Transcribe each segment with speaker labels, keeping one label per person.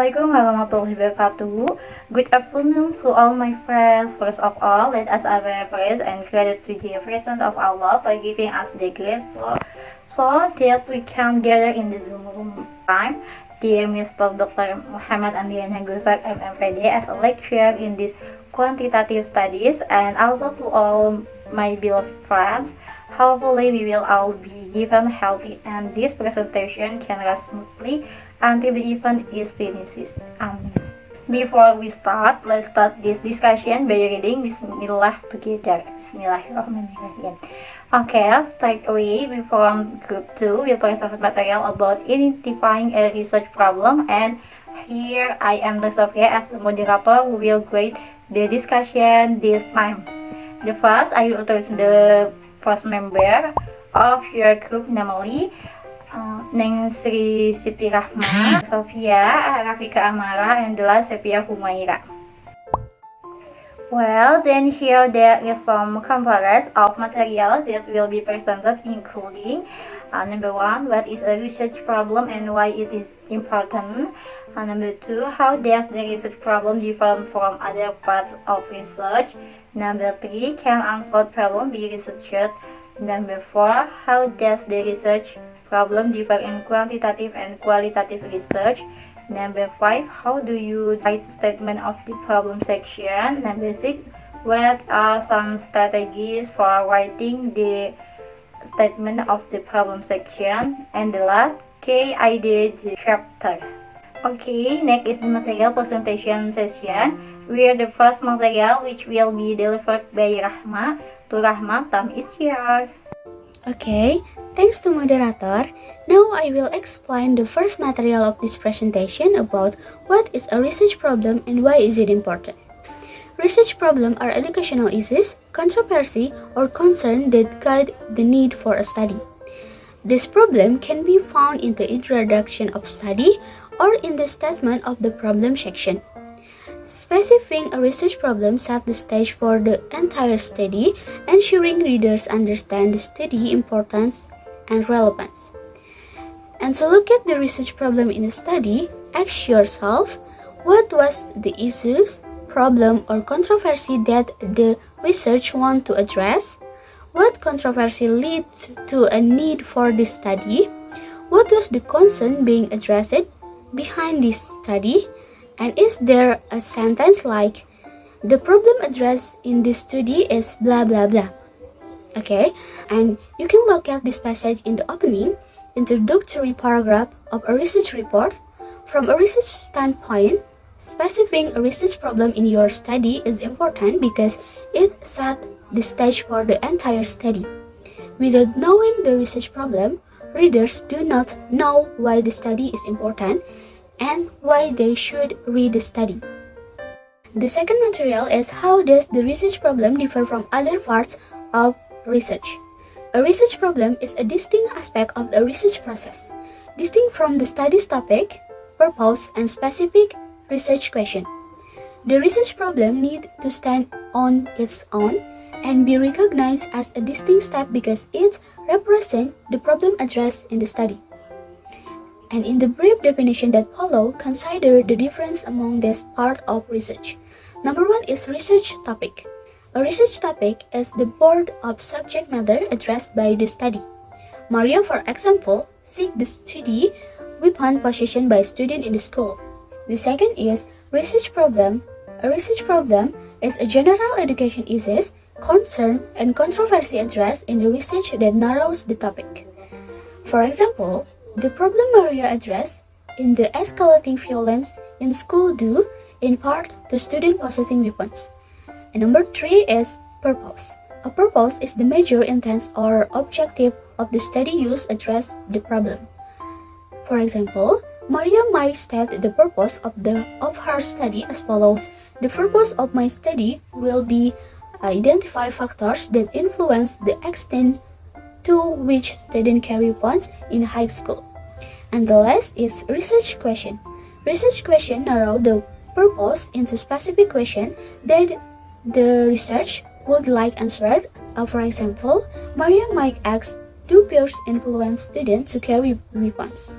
Speaker 1: Assalamualaikum warahmatullahi wabarakatuh. Good afternoon to all my friends. First of all, let us offer praise and credit to the presence of Allah for giving us the grace so that we can gather in the Zoom room time. Dear Mr. Dr. Muhammad Andriana Gulfak, MMPD, as a lecturer in this quantitative studies, and also to all my beloved friends. Hopefully, we will all be given healthy and this presentation can run smoothly until the event is finished. Amen. Before we start, let's start this discussion by reading Bismillah together. Bismillahirrahmanirrahim. Okay, straight away, we from Group 2 will present material about identifying a research problem, and here I am the Sofia as the moderator who will guide the discussion this time. The first, I will introduce the first member of your group, namely Neng Sri Siti Rahma, Sofia, Rafika Amara, and the last Sepia Humaira. Well, then here there is some components of material that will be presented, including number 1, what is a research problem and why it is important. Number 2, how does the research problem differ from other parts of research. Number 3, can unsolved problem be researched. Number 4, how does the research problem differ in quantitative and qualitative research. Number 5, how do you write statement of the problem section. Number 6, what are some strategies for writing the statement of the problem section. And the last, I did the chapter. Okay, next is the material presentation session, where the first material which will be delivered by Rahma. To Rahma, time is yours.
Speaker 2: Okay, thanks to moderator. Now I will explain the first material of this presentation about what is a research problem and why is it important. Research problems are educational issues, controversy, or concern that guide the need for a study. This problem can be found in the introduction of study or in the statement of the problem section. Specifying a research problem sets the stage for the entire study, ensuring readers understand the study importance and relevance. And to look at the research problem in a study, ask yourself, what was the issues, problem, or controversy that the research want to address? What controversy leads to a need for this study? What was the concern being addressed behind this study? And is there a sentence like, the problem addressed in this study is blah blah blah? Okay, and you can look at this passage in the opening, introductory paragraph of a research report. From a research standpoint, specifying a research problem in your study is important because it sets the stage for the entire study. Without knowing the research problem, readers do not know why the study is important and why they should read the study. The second material is how does the research problem differ from other parts of research. A research problem is a distinct aspect of the research process, distinct from the study's topic, purpose, and specific research question. The research problem needs to stand on its own and be recognized as a distinct step because it represents the problem addressed in the study. And in the brief definition that follow, consider the difference among this part of research. Number 1 is research topic. A research topic is the board of subject matter addressed by the study. Mario, for example, seek the study weapon possession by student in the school. The second is research problem. A research problem is a general education issues, concern, and controversy addressed in the research that narrows the topic. For example, the problem Maria addressed in the escalating violence in school due, in part, to student possessing weapons. And number 3 is purpose. A purpose is the major intent or objective of the study used address the problem. For example, Maria might state the purpose of her study as follows. The purpose of my study will be identify factors that influence the extent to which students carry weapons in high school. And the last is research question. Research question narrow the purpose into specific question that the research would like answered. For example, Maria might ask, do peers influence students to carry weapons?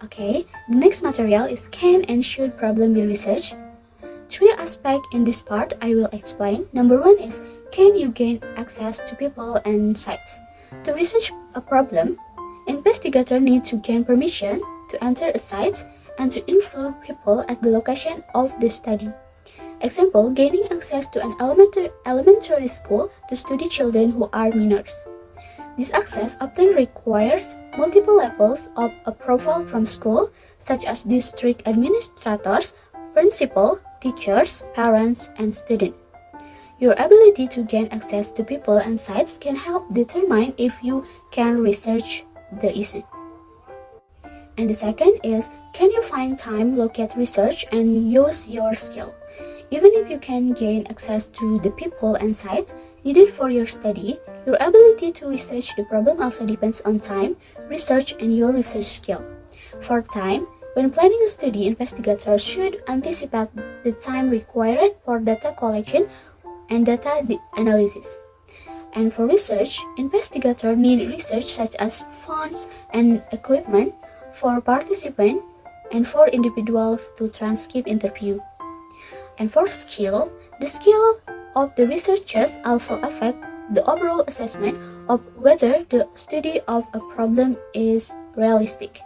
Speaker 2: Okay, the next material is can and should problem be researched? Three aspects in this part I will explain. Number one is can you gain access to people and sites? To research a problem, investigators need to gain permission to enter a site and to influence people at the location of the study. Example, gaining access to an elementary school to study children who are minors. This access often requires multiple levels of approval from school, such as district administrators, principal, teachers, parents, and students. Your ability to gain access to people and sites can help determine if you can research the issue. And the second is, can you find time, locate research, and use your skill? Even if you can gain access to the people and sites needed for your study, your ability to research the problem also depends on time, research, and your research skill. For time, when planning a study, investigators should anticipate the time required for data collection and data analysis. And for research, investigators need research such as funds and equipment for participants and for individuals to transcribe interview. And for skill, the skill of the researchers also affect the overall assessment of whether the study of a problem is realistic.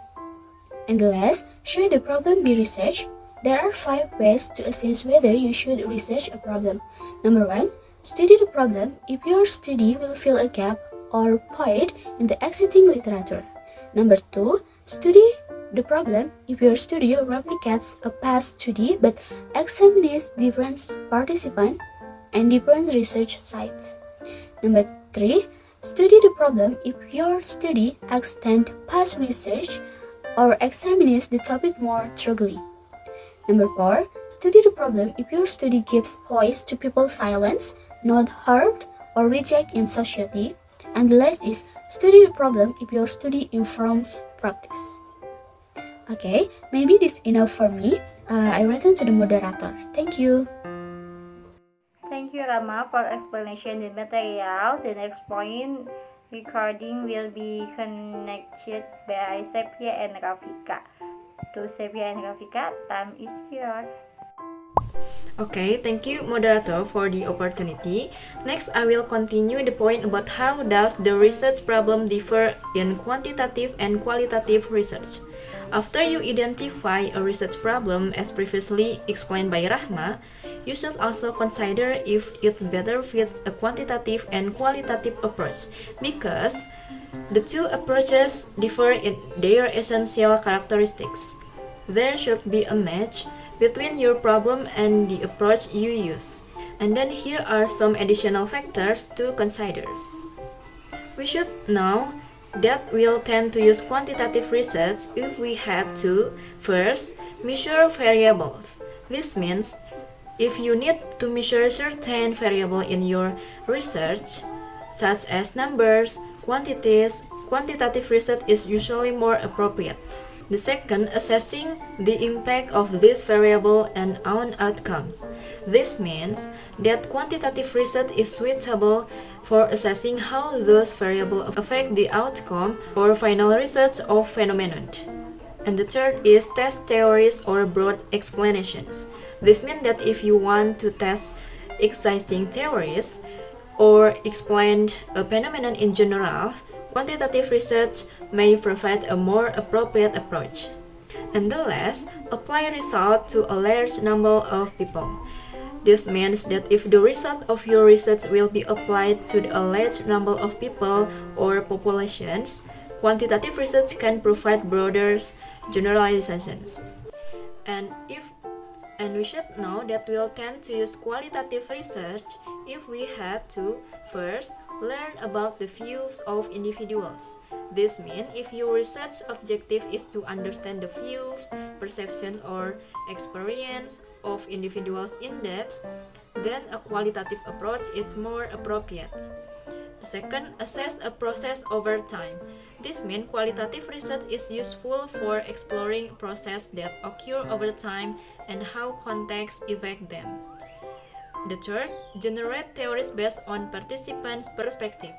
Speaker 2: And the last, should the problem be researched? There are 5 ways to assess whether you should research a problem. Number 1, study the problem if your study will fill a gap or void in the existing literature. Number 2, study the problem if your study replicates a past study but examines different participants and different research sites. Number 3, study the problem if your study extends past research or examines the topic more thoroughly. Number 4, study the problem if your study gives voice to people silenced, not heard, or rejected in society. And the last is study the problem if your study informs practice. Okay, maybe this enough for me. I return to the moderator. Thank you.
Speaker 1: Thank you, Rama, for explanation the material. The next point recording will be connected by Sepia and Rafika. To Sepia and Rafika, time is yours.
Speaker 3: Okay, thank you, moderator, for the opportunity. Next, I will continue the point about how does the research problem differ in quantitative and qualitative research. After you identify a research problem as previously explained by Rahma, you should also consider if it better fits a quantitative and qualitative approach, because the two approaches differ in their essential characteristics. There should be a match between your problem and the approach you use. And then here are some additional factors to consider. We should know that we'll tend to use quantitative research if we have to, first, measure variables. This means if you need to measure certain variable in your research, such as numbers, quantities, quantitative research is usually more appropriate. The second, assessing the impact of this variable and on outcomes. This means that quantitative research is suitable for assessing how those variables affect the outcome or final results of phenomenon. And the third is test theories or broad explanations. This means that if you want to test existing theories or explain a phenomenon in general, quantitative research may provide a more appropriate approach. And the last, apply results to a large number of people. This means that if the result of your research will be applied to a large number of people or populations, quantitative research can provide broader generalizations. And we should know that we'll tend to use qualitative research if we have to, first, learn about the views of individuals. This means if your research objective is to understand the views, perception, or experience of individuals in depth, then a qualitative approach is more appropriate. Second, assess a process over time. This means qualitative research is useful for exploring processes that occur over time and how contexts affect them. The third, generate theories based on participants' perspective.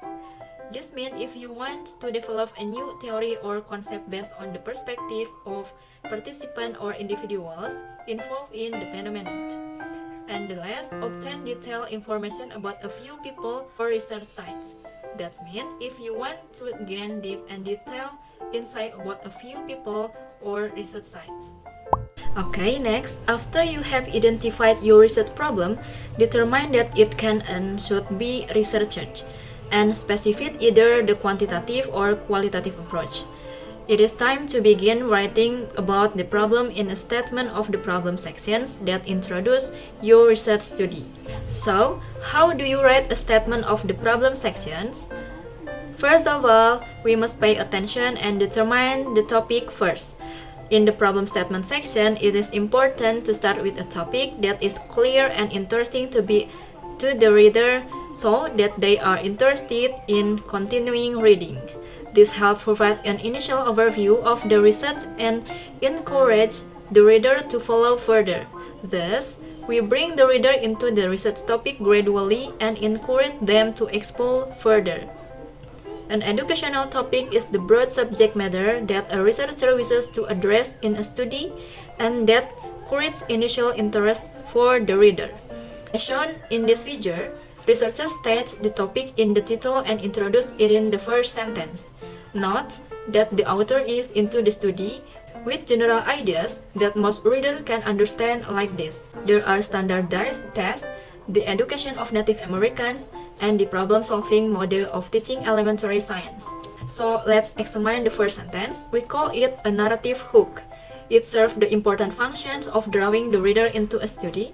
Speaker 3: This means if you want to develop a new theory or concept based on the perspective of participants or individuals involved in the phenomenon. And the last, obtain detailed information about a few people or research sites. That means if you want to gain deep and detailed insight about a few people or research sites. Okay, next, after you have identified your research problem, determine that it can and should be researched, and specify either the quantitative or qualitative approach. It is time to begin writing about the problem in a statement of the problem sections that introduce your research study. So, how do you write a statement of the problem sections? First of all, we must pay attention and determine the topic first. In the problem statement section, it is important to start with a topic that is clear and interesting to the reader so that they are interested in continuing reading. This helps provide an initial overview of the research and encourage the reader to follow further. Thus, we bring the reader into the research topic gradually and encourage them to explore further. An educational topic is the broad subject matter that a researcher wishes to address in a study and that creates initial interest for the reader. As shown in this figure, researcher states the topic in the title and introduces it in the first sentence. Note that the author is into the study with general ideas that most readers can understand like this. There are standardized tests, the education of Native Americans, and the problem-solving model of teaching elementary science. So let's examine the first sentence. We call it a narrative hook. It serves the important functions of drawing the reader into a study.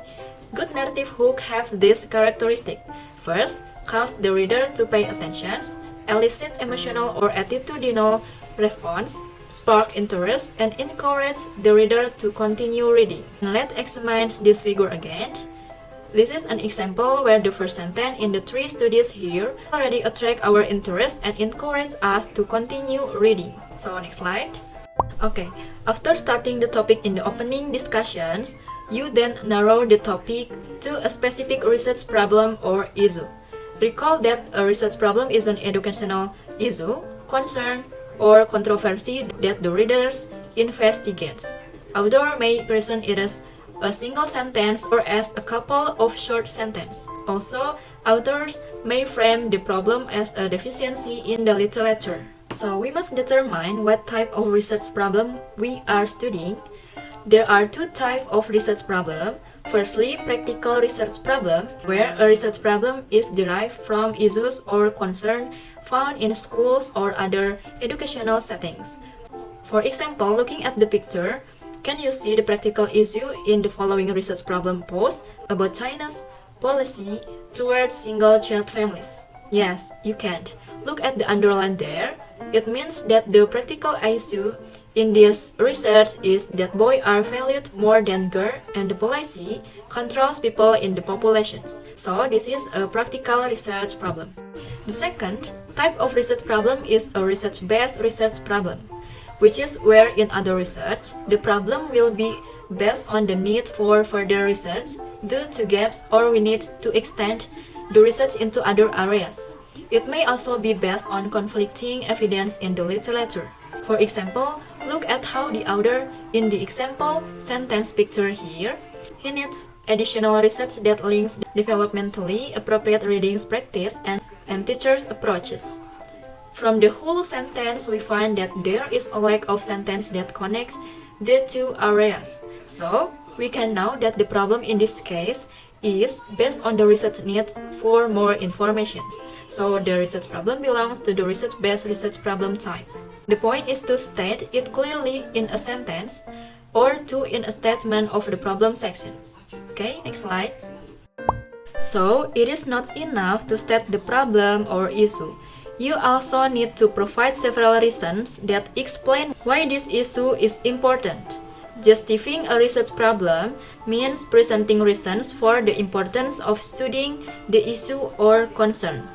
Speaker 3: Good narrative hook have this characteristic. First, cause the reader to pay attention, elicit emotional or attitudinal response, spark interest, and encourage the reader to continue reading. Let's examine this figure again. This is an example where the first sentence in the three studies here already attract our interest and encourage us to continue reading. So next slide. Okay, after starting the topic in the opening discussions, you then narrow the topic to a specific research problem or issue. Recall that a research problem is an educational issue, concern, or controversy that the readers investigates. Author may present it as a single sentence or as a couple of short sentences. Also, authors may frame the problem as a deficiency in the literature. So we must determine what type of research problem we are studying. There are two types of research problem. Firstly, practical research problem, where a research problem is derived from issues or concern found in schools or other educational settings. For example, looking at the picture, can you see the practical issue in the following research problem posed about China's policy towards single-child families? Yes, you can. Look at the underline there. It means that the practical issue in this research is that boys are valued more than girls and the policy controls people in the populations. So this is a practical research problem. The second type of research problem is a research-based research problem, which is where in other research, the problem will be based on the need for further research due to gaps or we need to extend the research into other areas. It may also be based on conflicting evidence in the literature. For example, look at how the author in the example sentence picture here. He needs additional research that links developmentally appropriate reading practice and teachers' approaches. From the whole sentence, we find that there is a lack of sentence that connects the two areas. So, we can know that the problem in this case is based on the research need for more information. So, the research problem belongs to the research-based research problem type. The point is to state it clearly in a sentence or to in a statement of the problem sections. Okay, next slide. So, it is not enough to state the problem or issue. You also need to provide several reasons that explain why this issue is important. Justifying a research problem means presenting reasons for the importance of studying the issue or concern.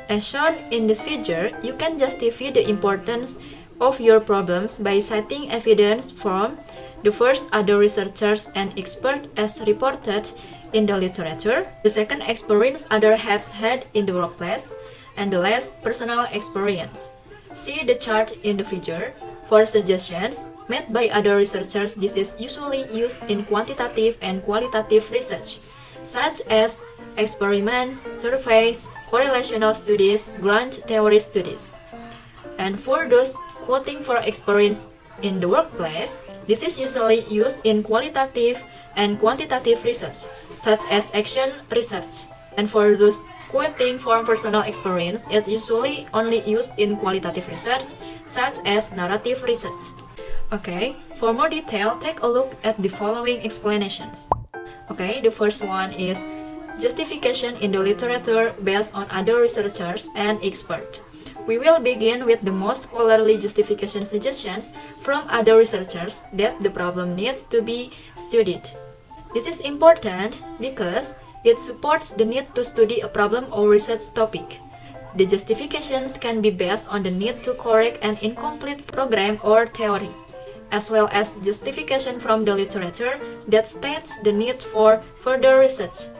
Speaker 3: As shown in this figure, you can justify the importance of your problems by citing evidence from the first other researchers and experts as reported in the literature, the second experience others have had in the workplace, and the less personal experience. See the chart in the figure. For suggestions made by other researchers, this is usually used in quantitative and qualitative research, such as experiment, surveys, correlational studies, ground theory studies. And for those quoting for experience in the workplace, this is usually used in qualitative and quantitative research, such as action research. And for those quoting for personal experience, it's usually only used in qualitative research, such as narrative research. Okay, for more detail, take a look at the following explanations. Okay, the first one is justification in the literature based on other researchers and experts. We will begin with the most scholarly justification suggestions from other researchers that the problem needs to be studied. This is important because it supports the need to study a problem or research topic. The justifications can be based on the need to correct an incomplete program or theory, as well as justification from the literature that states the need for further research.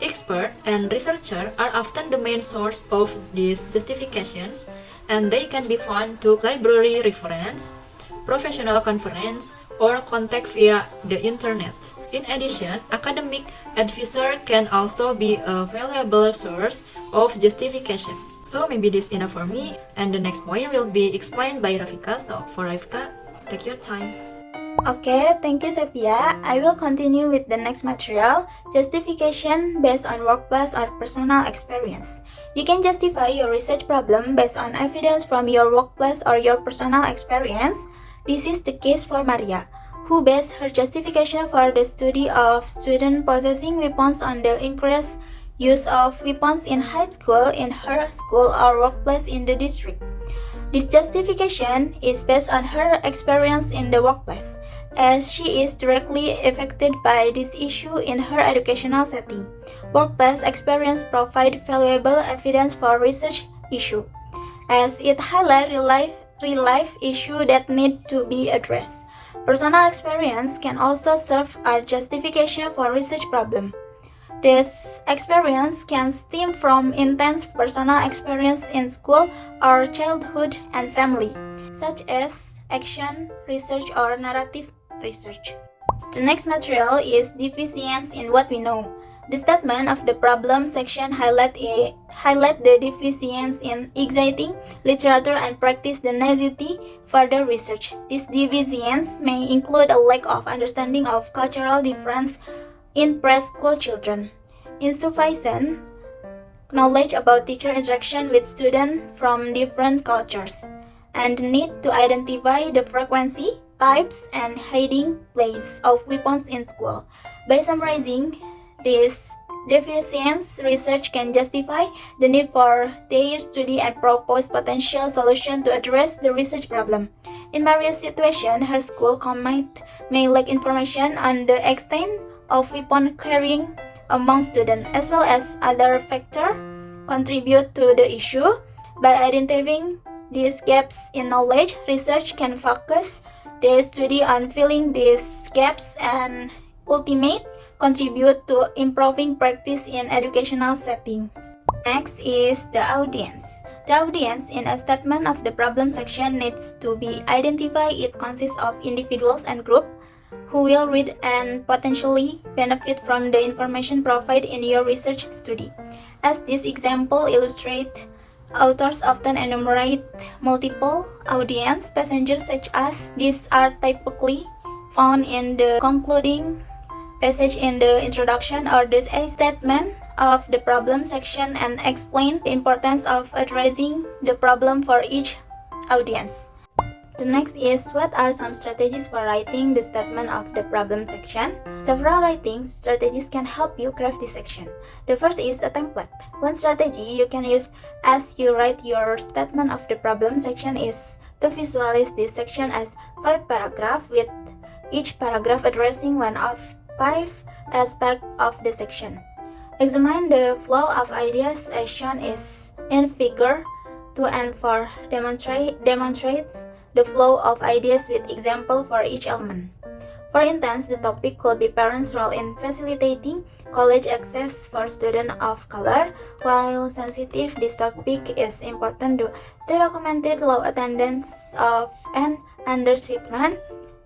Speaker 3: Experts and researchers are often the main source of these justifications, and they can be found to library reference, professional conference, or contact via the internet. In addition, academic advisor can also be a valuable source of justifications. So maybe this enough for me, and the next point will be explained by Rafika. So for Rafika, take your time.
Speaker 2: Okay, thank you, Sophia. I will continue with the next material, justification based on workplace or personal experience. You can justify your research problem based on evidence from your workplace or your personal experience. This is the case for Maria, who based her justification for the study of students possessing weapons on the increased use of weapons in high school, in her school or workplace in the district. This justification is based on her experience in the workplace, as she is directly affected by this issue in her educational setting. Workplace experience provides valuable evidence for research issue, as it highlights real-life issues that need to be addressed. Personal experience can also serve as justification for research problem. This experience can stem from intense personal experience in school or childhood and family, such as action research or narrative research. The next material is deficiency in what we know. The statement of the problem section highlight the deficiency in existing literature and practice the necessity further research. This deficiency may include a lack of understanding of cultural difference in preschool children, insufficient knowledge about teacher interaction with students from different cultures, and the need to identify the frequency, types, and hiding place of weapons in school. By summarizing, this deficiency research can justify the need for their study and propose potential solutions to address the research problem. In Maria's situation, her school may lack information on the extent of weapon carrying among students, as well as other factors contribute to the issue. By identifying these gaps in knowledge, research can focus their study on filling these gaps and ultimately contribute to improving practice in educational setting. Next is the audience. The audience in a statement of the problem section needs to be identified. It consists of individuals and groups who will read and potentially benefit from the information provided in your research study. As this example illustrates, authors often enumerate multiple audience passengers such as these are typically found in the concluding passage in the introduction or the statement of the problem section and explain the importance of addressing the problem for each audience. The next is, what are some strategies for writing the statement of the problem section? Several writing strategies can help you craft this section. The first is a template. One strategy you can use as you write your statement of the problem section is to visualize this section as 5 paragraphs, with each paragraph addressing one of 5 aspects of the section. Examine the flow of ideas as shown is in figure 2 and 4 demonstrates the flow of ideas with example for each element.
Speaker 4: For instance, the topic could be parents' role in facilitating college access for students of color. While sensitive, this topic is important to the documented low attendance of and underachievement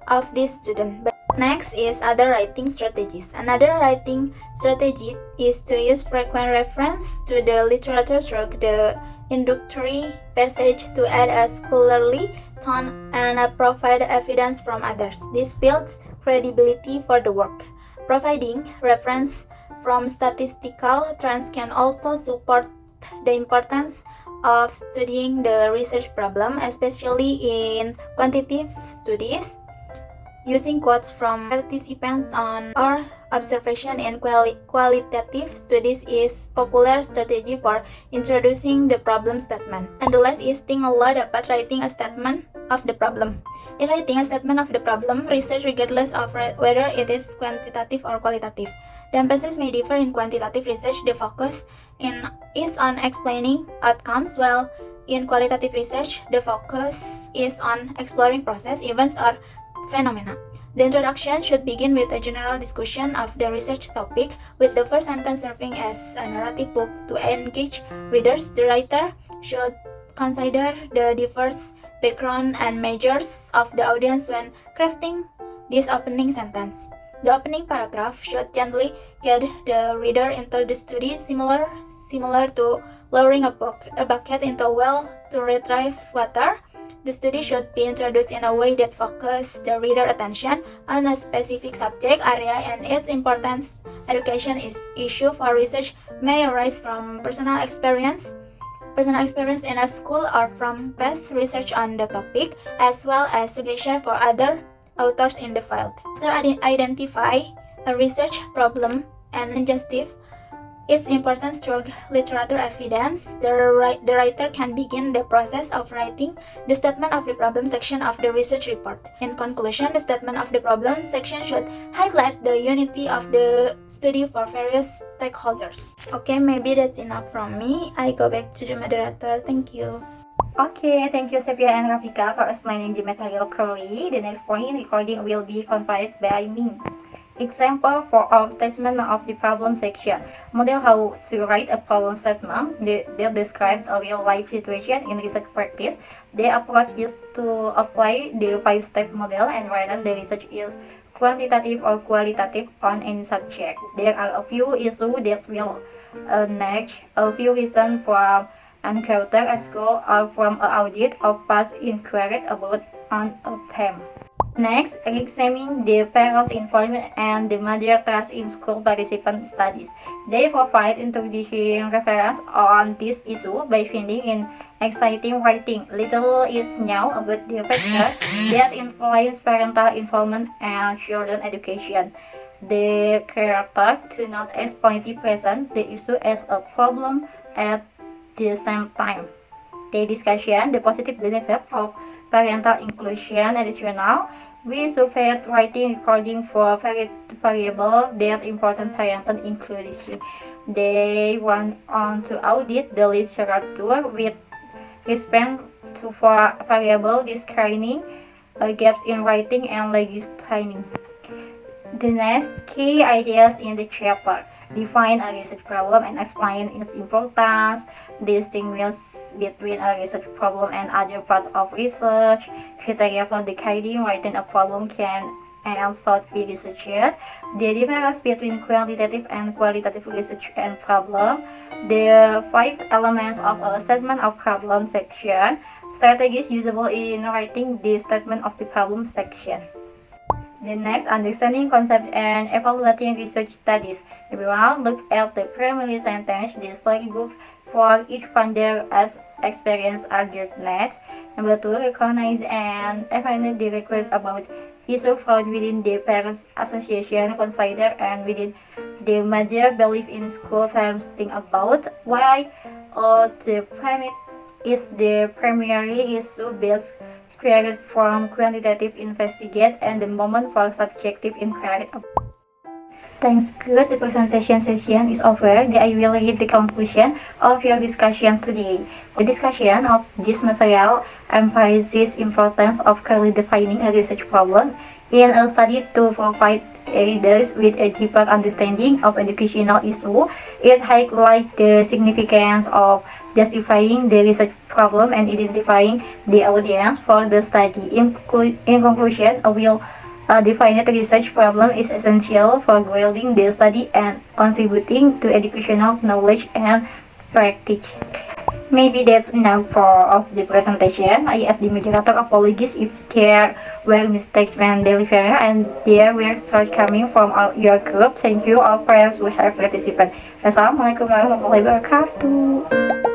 Speaker 4: of these students. Next is other writing strategies. Another writing strategy is to use frequent reference to the literature through the introductory passage to add a scholarly tone and provide evidence from others. This builds credibility for the work. Providing reference from statistical trends can also support the importance of studying the research problem, especially in quantitative studies. Using quotes from participants on or observation in qualitative studies is popular strategy for introducing the problem statement. And the last is think a lot about writing a statement of the problem. In writing a statement of the problem, research regardless of whether it is quantitative or qualitative. The emphasis may differ in quantitative research. The focus is on explaining outcomes, while in qualitative research, the focus is on exploring process, events, or phenomena. The introduction should begin with a general discussion of the research topic, with the first sentence serving as a narrative book to engage readers. The writer should consider the diverse background and measures of the audience when crafting this opening sentence. The opening paragraph should gently get the reader into the study, similar to lowering a bucket into a well to retrieve water. The study should be introduced in a way that focuses the reader's attention on a specific subject area and its importance. Education issue for research may arise from personal experience in a school or from past research on the topic, as well as suggestion for other authors in the field. After identify a research problem and injustice, its importance through literature evidence, the writer can begin the process of writing the statement of the problem section of the research report. In conclusion, the statement of the problem section should highlight the unity of the study for various stakeholders. Okay, maybe that's enough from me. I go back to the moderator. Thank you.
Speaker 1: Okay, thank you Sepia and Rafika for explaining the material clearly. The next point recording will be conveyed by me. Example for our statement of the problem section. Model how to write a problem statement. They describe a real-life situation in research practice. The approach is to apply the 5-step model, and whether the research is quantitative or qualitative on any subject. There are a few issues that will emerge, a few reasons for encounter a school or from an audit of past inquiries about an theme. Next, examine the parents' involvement and the mother trust in school participant studies. They provide introducing reference on this issue by finding in exciting writing. Little is known about the factors that influence parental involvement and children education. The character do not explicitly present the issue as a problem at the same time. The discussion the positive benefit of parental inclusion additional. We surveyed writing recording for variables that important parental inclusion. They went on to audit the literature with respect to variable describing gaps in writing and language training. The next key ideas in the chapter. Define a research problem and explain its importance. Distinguish between a research problem and other parts of research. Criteria for deciding whether a problem can and should be researched. The difference between quantitative and qualitative research and problem. The 5 elements of a statement of problem section. Strategies usable in writing the statement of the problem section. The next, understanding concept and evaluating research studies. Everyone look at the primary sentence, the storybook for each funder as experience alternate. Number 2, recognize and evaluate the request about issue found within the parents association, consider and within the mother belief in school parents think about why the primary is the primary issue based created from quantitative investigate and the moment for subjective inquiry. Thanks, good. The presentation session is over. I will read the conclusion of your discussion today. The discussion of this material emphasizes importance of clearly defining a research problem. in a study to provide readers with a deeper understanding of educational issues. It highlights the significance of justifying the research problem and identifying the audience for the study. In conclusion, a well-defined research problem is essential for guiding the study and contributing to educational knowledge and practice. Maybe that's enough for of the presentation. I ask the moderator apologies if there were mistakes when delivering and there were shortcomings from your group. Thank you all friends who have participated. Assalamualaikum warahmatullahi wabarakatuh.